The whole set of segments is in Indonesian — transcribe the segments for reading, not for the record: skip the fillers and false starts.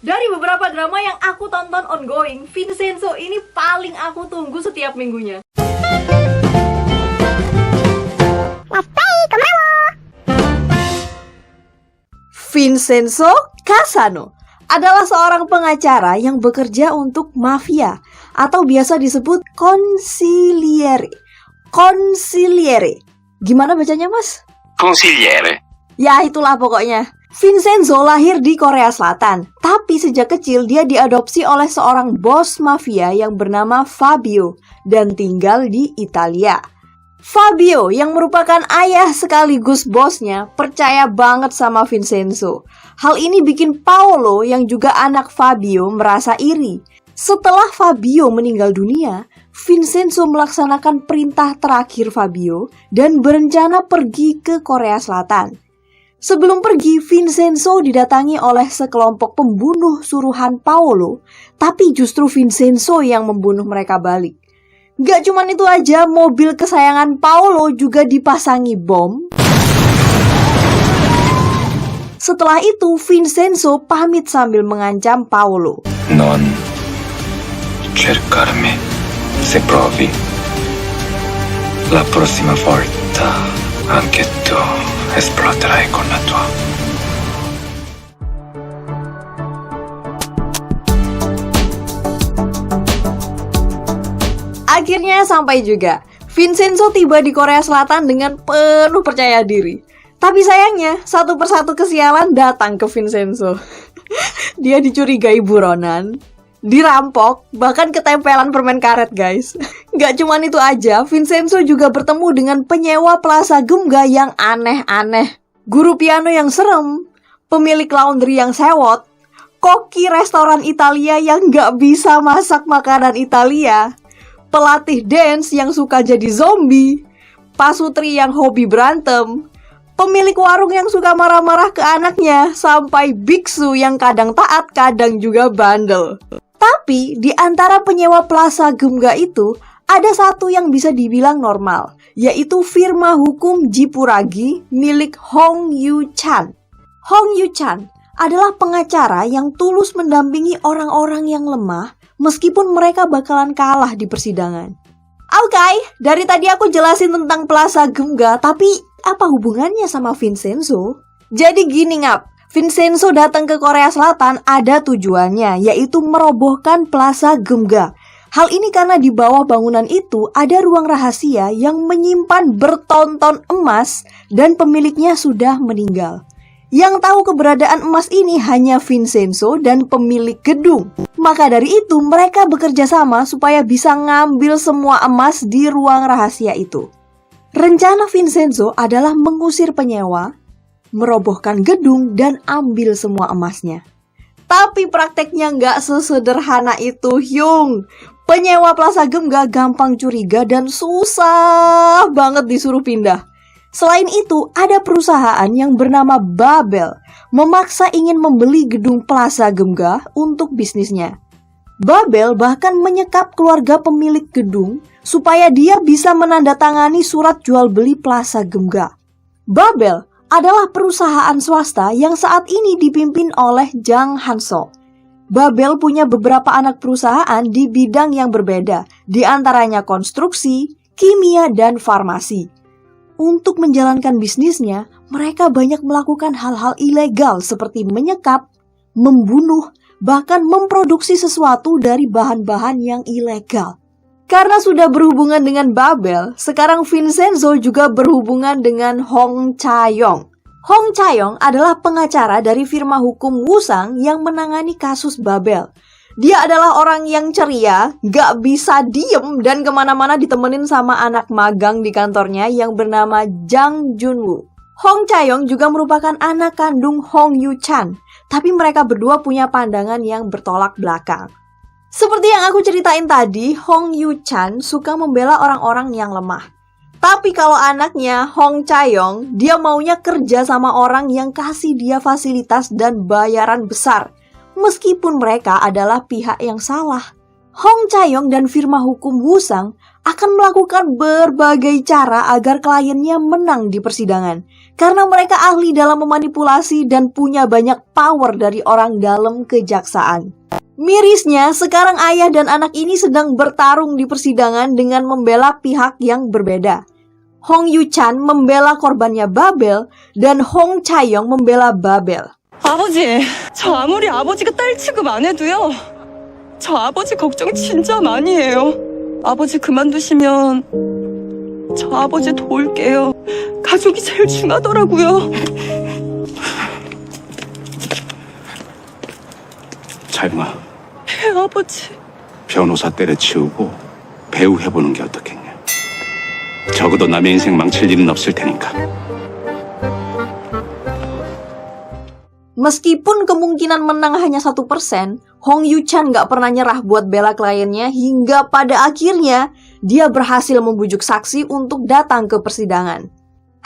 Dari beberapa drama yang aku tonton ongoing, Vincenzo ini paling aku tunggu setiap minggunya. Vincenzo Casano adalah seorang pengacara yang bekerja untuk mafia atau biasa disebut consigliere. Consigliere. Gimana bacanya, Mas? Consigliere. Ya, itulah pokoknya. Vincenzo lahir di Korea Selatan, tapi sejak kecil dia diadopsi oleh seorang bos mafia yang bernama Fabio dan tinggal di Italia. Fabio yang merupakan ayah sekaligus bosnya percaya banget sama Vincenzo. Hal ini bikin Paolo yang juga anak Fabio merasa iri. Setelah Fabio meninggal dunia, Vincenzo melaksanakan perintah terakhir Fabio dan berencana pergi ke Korea Selatan. Sebelum pergi, Vincenzo didatangi oleh sekelompok pembunuh suruhan Paolo, tapi justru Vincenzo yang membunuh mereka balik. Gak cuman itu aja, mobil kesayangan Paolo juga dipasangi bom. Setelah itu, Vincenzo pamit sambil mengancam Paolo. Non cercarmi, se provi. La prossima volta anche tu esploderai con la tua. Akhirnya sampai juga. Vincenzo tiba di Korea Selatan dengan penuh percaya diri. Tapi sayangnya, satu persatu kesialan datang ke Vincenzo. Dia dicurigai buronan, dirampok, bahkan ketempelan permen karet, guys. Gak cuman itu aja, Vincenzo juga bertemu dengan penyewa Plaza Gumga yang aneh-aneh, guru piano yang serem, pemilik laundry yang sewot, koki restoran Italia yang gak bisa masak makanan Italia, pelatih dance yang suka jadi zombie, pasutri yang hobi berantem, pemilik warung yang suka marah-marah ke anaknya, sampai biksu yang kadang taat, kadang juga bandel. Tapi di antara penyewa Plaza Gumga itu, ada satu yang bisa dibilang normal, yaitu firma hukum Jipuragi milik Hong Yu-chan. Hong Yu-chan adalah pengacara yang tulus mendampingi orang-orang yang lemah meskipun mereka bakalan kalah di persidangan. Oke, dari tadi aku jelasin tentang Plaza Gumga, tapi apa hubungannya sama Vincenzo? Jadi gini ngap, Vincenzo datang ke Korea Selatan ada tujuannya, yaitu merobohkan Plaza Gumga. Hal ini karena di bawah bangunan itu ada ruang rahasia yang menyimpan bertonton emas dan pemiliknya sudah meninggal. Yang tahu keberadaan emas ini hanya Vincenzo dan pemilik gedung. Maka dari itu mereka bekerja sama supaya bisa ngambil semua emas di ruang rahasia itu. Rencana Vincenzo adalah mengusir penyewa, merobohkan gedung, dan ambil semua emasnya. Tapi prakteknya nggak sesederhana itu, Hyung. Penyewa Plaza Gumga gampang curiga dan susah banget disuruh pindah. Selain itu, ada perusahaan yang bernama Babel memaksa ingin membeli gedung Plaza Gumga untuk bisnisnya. Babel bahkan menyekap keluarga pemilik gedung supaya dia bisa menandatangani surat jual beli Plaza Gumga. Babel adalah perusahaan swasta yang saat ini dipimpin oleh Jang Han-so. Babel punya beberapa anak perusahaan di bidang yang berbeda, di antaranya konstruksi, kimia, dan farmasi. Untuk menjalankan bisnisnya, mereka banyak melakukan hal-hal ilegal seperti menyekap, membunuh, bahkan memproduksi sesuatu dari bahan-bahan yang ilegal. Karena sudah berhubungan dengan Babel, sekarang Vincenzo juga berhubungan dengan Hong Cha-yong. Hong Cha-yong adalah pengacara dari firma hukum Wusang yang menangani kasus Babel. Dia adalah orang yang ceria, gak bisa diem, dan kemana-mana ditemenin sama anak magang di kantornya yang bernama Jang Junwoo. Hong Cha-yong juga merupakan anak kandung Hong Yu-chan, tapi mereka berdua punya pandangan yang bertolak belakang. Seperti yang aku ceritain tadi, Hong Yu-chan suka membela orang-orang yang lemah. Tapi kalau anaknya, Hong Cha-yong, dia maunya kerja sama orang yang kasih dia fasilitas dan bayaran besar, meskipun mereka adalah pihak yang salah. Hong Cha-yong dan firma hukum Wusang akan melakukan berbagai cara agar kliennya menang di persidangan. Karena mereka ahli dalam memanipulasi dan punya banyak power dari orang dalam kejaksaan. Mirisnya, sekarang ayah dan anak ini sedang bertarung di persidangan dengan membela pihak yang berbeda. Hong Yu-chan membela korbannya Babel dan Hong Chae-yong membela Babel. 아버지, 저 아무리 아버지가 딸 취급 안 해도요. 저 아버지 걱정 진짜 많이 해요. 아버지 그만두시면 저 아버지 도울게요. 가족이 제일 중하더라고요. 차영아, 네, 아버지. 변호사 때려치우고 배우 해보는 게 어떻겠냐. 적어도 남의 인생 망칠 일은 없을 테니까. Meskipun kemungkinan menang hanya 1%, Hong Yu-chan gak pernah nyerah buat bela kliennya hingga pada akhirnya dia berhasil membujuk saksi untuk datang ke persidangan.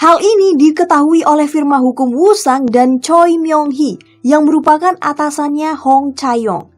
Hal ini diketahui oleh firma hukum Woo-sang dan Choi Myung-hee yang merupakan atasannya Hong Chae-yong.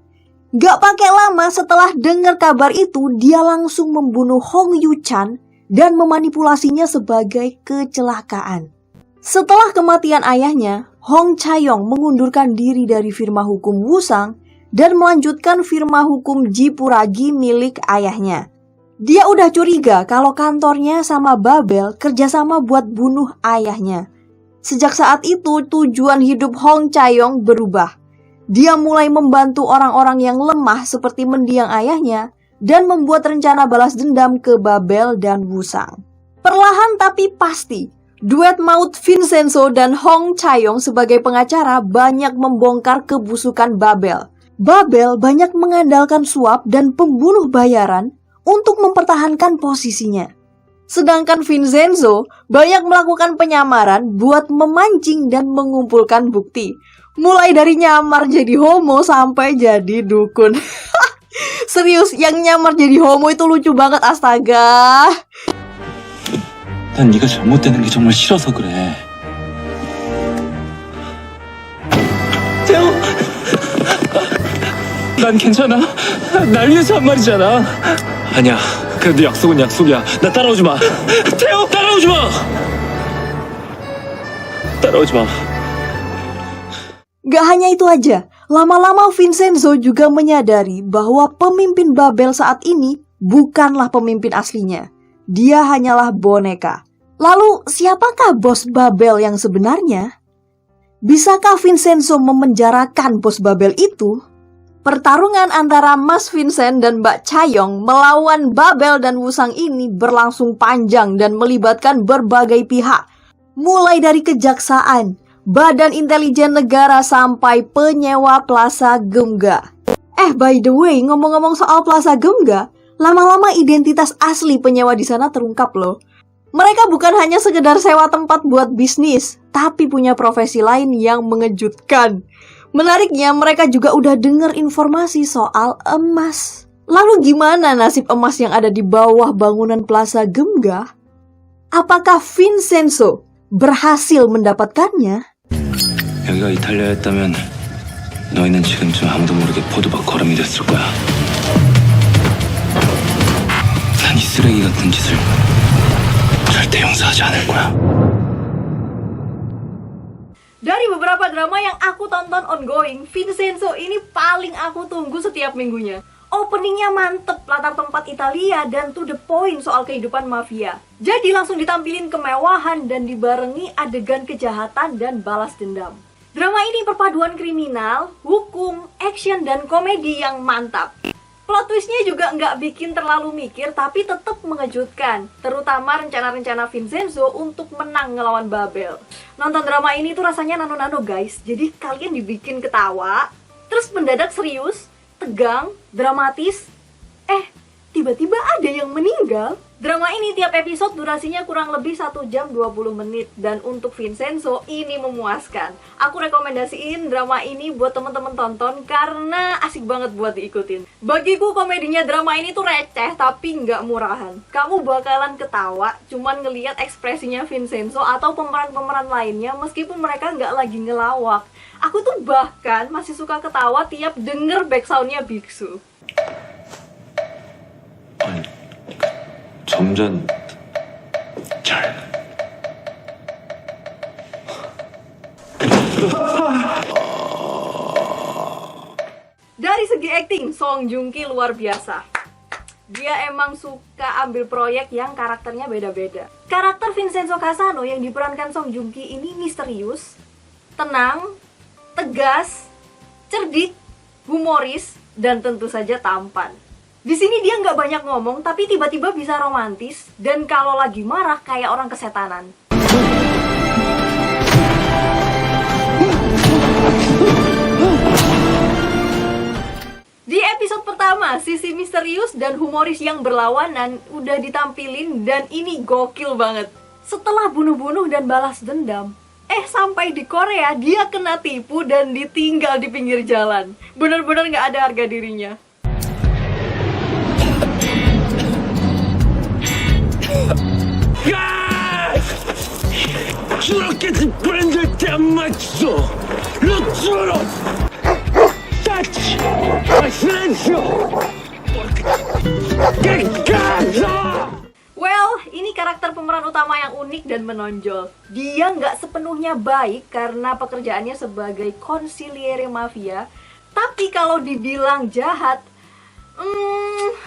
Gak pakai lama setelah dengar kabar itu, dia langsung membunuh Hong Yu-chan dan memanipulasinya sebagai kecelakaan. Setelah kematian ayahnya, Hong Chae-yong mengundurkan diri dari firma hukum Woo-sang dan melanjutkan firma hukum Jipuragi milik ayahnya. Dia udah curiga kalau kantornya sama Babel kerjasama buat bunuh ayahnya. Sejak saat itu, tujuan hidup Hong Chae-yong berubah. Dia mulai membantu orang-orang yang lemah seperti mendiang ayahnya dan membuat rencana balas dendam ke Babel dan Woo-sang. Perlahan tapi pasti, duet maut Vincenzo dan Hong Chae-yong sebagai pengacara banyak membongkar kebusukan Babel. Babel banyak mengandalkan suap dan pembunuh bayaran untuk mempertahankan posisinya. Sedangkan Vincenzo banyak melakukan penyamaran buat memancing dan mengumpulkan bukti. Mulai dari nyamar jadi homo sampai jadi dukun. Serius, yang nyamar jadi homo itu lucu banget, astaga. 난 네가 잘못되는 게 정말 싫어서 그래. 태호! 난 괜찮아. 날 위해서 한 말이잖아. 아니야. 그래도 약속은 약속이야. 나 따라오지 마. 태호! 따라오지 마! 따라오지 마. Gak hanya itu aja, lama-lama Vincenzo juga menyadari bahwa pemimpin Babel saat ini bukanlah pemimpin aslinya. Dia hanyalah boneka. Lalu, siapakah bos Babel yang sebenarnya? Bisakah Vincenzo memenjarakan bos Babel itu? Pertarungan antara Mas Vincent dan Mbak Chae-yong melawan Babel dan Woo-sang ini berlangsung panjang dan melibatkan berbagai pihak. Mulai dari kejaksaan, Badan Intelijen Negara sampai penyewa Plaza Geumga. By the way, ngomong-ngomong soal Plaza Geumga, lama-lama identitas asli penyewa di sana terungkap loh. Mereka bukan hanya sekedar sewa tempat buat bisnis, tapi punya profesi lain yang mengejutkan. Menariknya, mereka juga udah dengar informasi soal emas. Lalu gimana nasib emas yang ada di bawah bangunan Plaza Geumga? Apakah Vincenzo berhasil mendapatkannya? 여기가 이탈리아였다면 너희는 지금쯤 아무도 모르게 포도박 거름이 됐을 거야. 난 이 쓰레기 같은 짓을 절대 용서하지 않을 거야. Dari beberapa drama yang aku tonton ongoing, Vincenzo ini paling aku tunggu setiap minggunya. Openingnya mantep, latar tempat Italia dan to the point soal kehidupan mafia. Jadi langsung ditampilin kemewahan dan dibarengi adegan kejahatan dan balas dendam. Drama ini perpaduan kriminal, hukum, action, dan komedi yang mantap. Plot twistnya juga nggak bikin terlalu mikir, tapi tetap mengejutkan. Terutama rencana-rencana Vincenzo untuk menang ngelawan Babel. Nonton drama ini tuh rasanya nano-nano guys. Jadi kalian dibikin ketawa, terus mendadak serius, tegang, dramatis. Tiba-tiba ada yang meninggal. Drama ini tiap episode durasinya kurang lebih 1 jam 20 menit. Dan untuk Vincenzo ini memuaskan. Aku rekomendasiin drama ini buat temen-temen tonton karena asik banget buat diikutin. Bagiku komedinya drama ini tuh receh tapi nggak murahan. Kamu bakalan ketawa cuman ngelihat ekspresinya Vincenzo atau pemeran-pemeran lainnya meskipun mereka nggak lagi ngelawak. Aku tuh bahkan masih suka ketawa tiap denger backsoundnya Biksu. 점점 잘. Dari segi acting, Song Joong Ki luar biasa. Dia emang suka ambil proyek yang karakternya beda-beda. Karakter Vincenzo Casano yang diperankan Song Joong Ki ini misterius, tenang, tegas, cerdik, humoris, dan tentu saja tampan. Di sini dia nggak banyak ngomong, tapi tiba-tiba bisa romantis, dan kalau lagi marah kayak orang kesetanan. Di episode pertama, sisi misterius dan humoris yang berlawanan udah ditampilin dan ini gokil banget. Setelah bunuh-bunuh dan balas dendam, sampai di Korea dia kena tipu dan ditinggal di pinggir jalan. Bener-bener gak ada harga dirinya. 저렇게 브랜드 때 맞죠? 로츠로 타치 실렌시오 깨끗하다. Well, ini karakter pemeran utama yang unik dan menonjol. Dia nggak sepenuhnya baik karena pekerjaannya sebagai consigliere mafia. Tapi kalau dibilang jahat,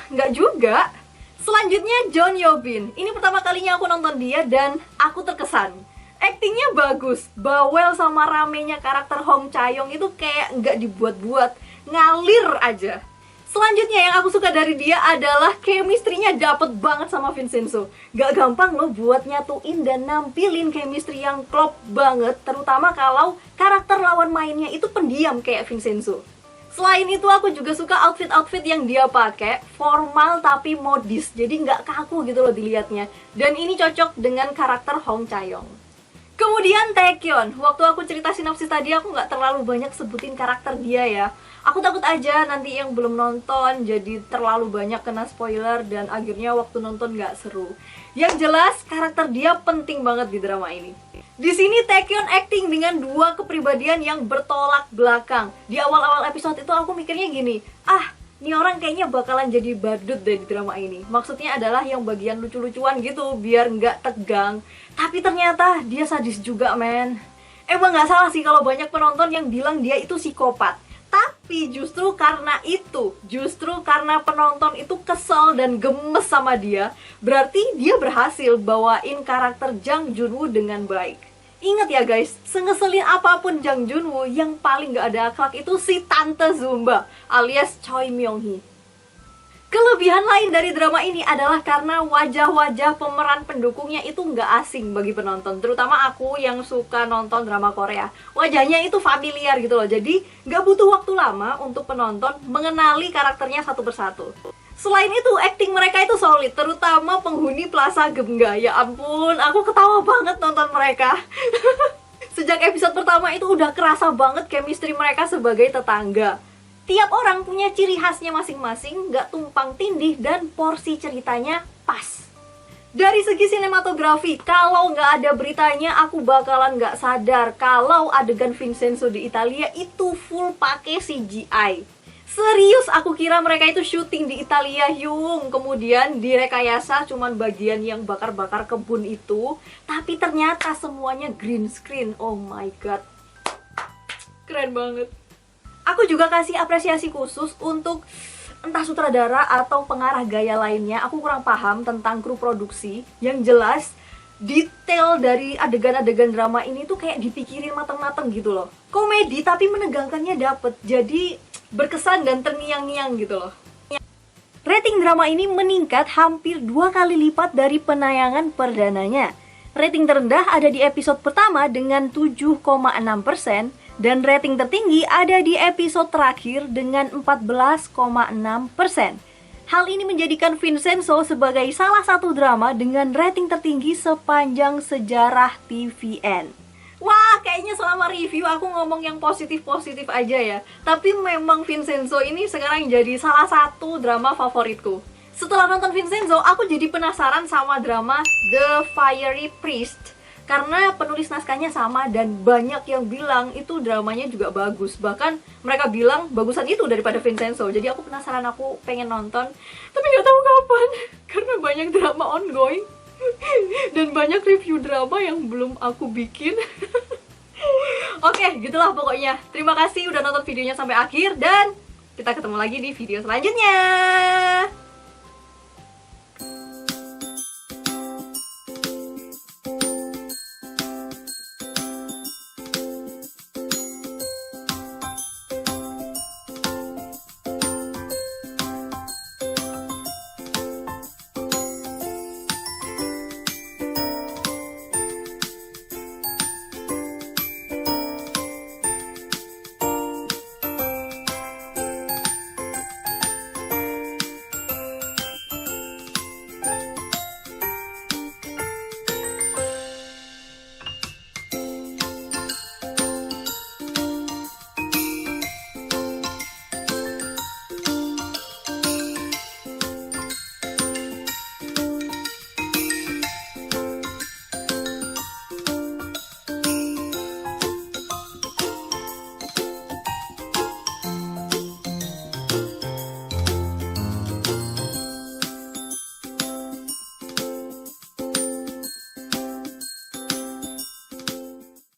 nggak juga. Selanjutnya John Yo-bin. Ini pertama kalinya aku nonton dia dan aku terkesan. Aktingnya bagus, bawel sama ramenya karakter Hong Cha-yong itu kayak nggak dibuat-buat, ngalir aja. Selanjutnya yang aku suka dari dia adalah chemistry-nya dapet banget sama Vincenzo. Gak gampang loh buat nyatuin dan nampilin chemistry yang klop banget, terutama kalau karakter lawan mainnya itu pendiam kayak Vincenzo. Selain itu aku juga suka outfit-outfit yang dia pakai, formal tapi modis, jadi nggak kaku gitu loh dilihatnya. Dan ini cocok dengan karakter Hong Cha-yong. Kemudian Taekyeon, waktu aku cerita sinopsis tadi aku nggak terlalu banyak sebutin karakter dia ya. Aku takut aja nanti yang belum nonton jadi terlalu banyak kena spoiler dan akhirnya waktu nonton nggak seru. Yang jelas karakter dia penting banget di drama ini. Di sini Taekyeon acting dengan dua kepribadian yang bertolak belakang. Di awal-awal episode itu aku mikirnya gini, ini orang kayaknya bakalan jadi badut deh di drama ini. Maksudnya adalah yang bagian lucu-lucuan gitu, biar nggak tegang. Tapi ternyata dia sadis juga, men. Emang nggak salah sih kalau banyak penonton yang bilang dia itu psikopat. Tapi justru karena penonton itu kesel dan gemes sama dia, berarti dia berhasil bawain karakter Jang Junwoo dengan baik. Ingat ya guys, sengeselin apapun Jang Junwoo, yang paling gak ada akhlak itu si Tante Zumba alias Choi Myung-hee. Kelebihan lain dari drama ini adalah karena wajah-wajah pemeran pendukungnya itu gak asing bagi penonton. Terutama aku yang suka nonton drama Korea. Wajahnya itu familiar gitu loh, jadi gak butuh waktu lama untuk penonton mengenali karakternya satu persatu. Selain itu, acting mereka itu solid, terutama penghuni Plaza Gemga. Ya ampun, aku ketawa banget nonton mereka. Sejak episode pertama itu udah kerasa banget chemistry mereka sebagai tetangga. Tiap orang punya ciri khasnya masing-masing, gak tumpang tindih, dan porsi ceritanya pas. Dari segi sinematografi, kalau gak ada beritanya, aku bakalan gak sadar kalau adegan Vincenzo di Italia itu full pakai CGI. Serius, aku kira mereka itu syuting di Italia, Hyung. Kemudian direkayasa cuman bagian yang bakar-bakar kebun itu. Tapi ternyata semuanya green screen. Oh my god, keren banget. Aku juga kasih apresiasi khusus untuk entah sutradara atau pengarah gaya lainnya. Aku kurang paham tentang kru produksi. Yang jelas, detail dari adegan-adegan drama ini tuh kayak dipikirin mateng-mateng gitu loh. Komedi tapi menegangkannya dapet. Jadi berkesan dan terngiang-ngiang gitu loh. Rating drama ini meningkat hampir 2 kali lipat dari penayangan perdananya. Rating terendah ada di episode pertama dengan 7,6% dan rating tertinggi ada di episode terakhir dengan 14,6%. Hal ini menjadikan Vincenzo sebagai salah satu drama dengan rating tertinggi sepanjang sejarah TVN. Wah, kayaknya selama review aku ngomong yang positif-positif aja ya. Tapi memang Vincenzo ini sekarang jadi salah satu drama favoritku. Setelah nonton Vincenzo, aku jadi penasaran sama drama The Fiery Priest. Karena penulis naskahnya sama dan banyak yang bilang itu dramanya juga bagus. Bahkan mereka bilang bagusan itu daripada Vincenzo. Jadi aku penasaran, aku pengen nonton. Tapi nggak tahu kapan. Karena banyak drama ongoing. Dan banyak review drama yang belum aku bikin. Oke, gitulah pokoknya. Terima kasih udah nonton videonya sampai akhir. Dan kita ketemu lagi di video selanjutnya.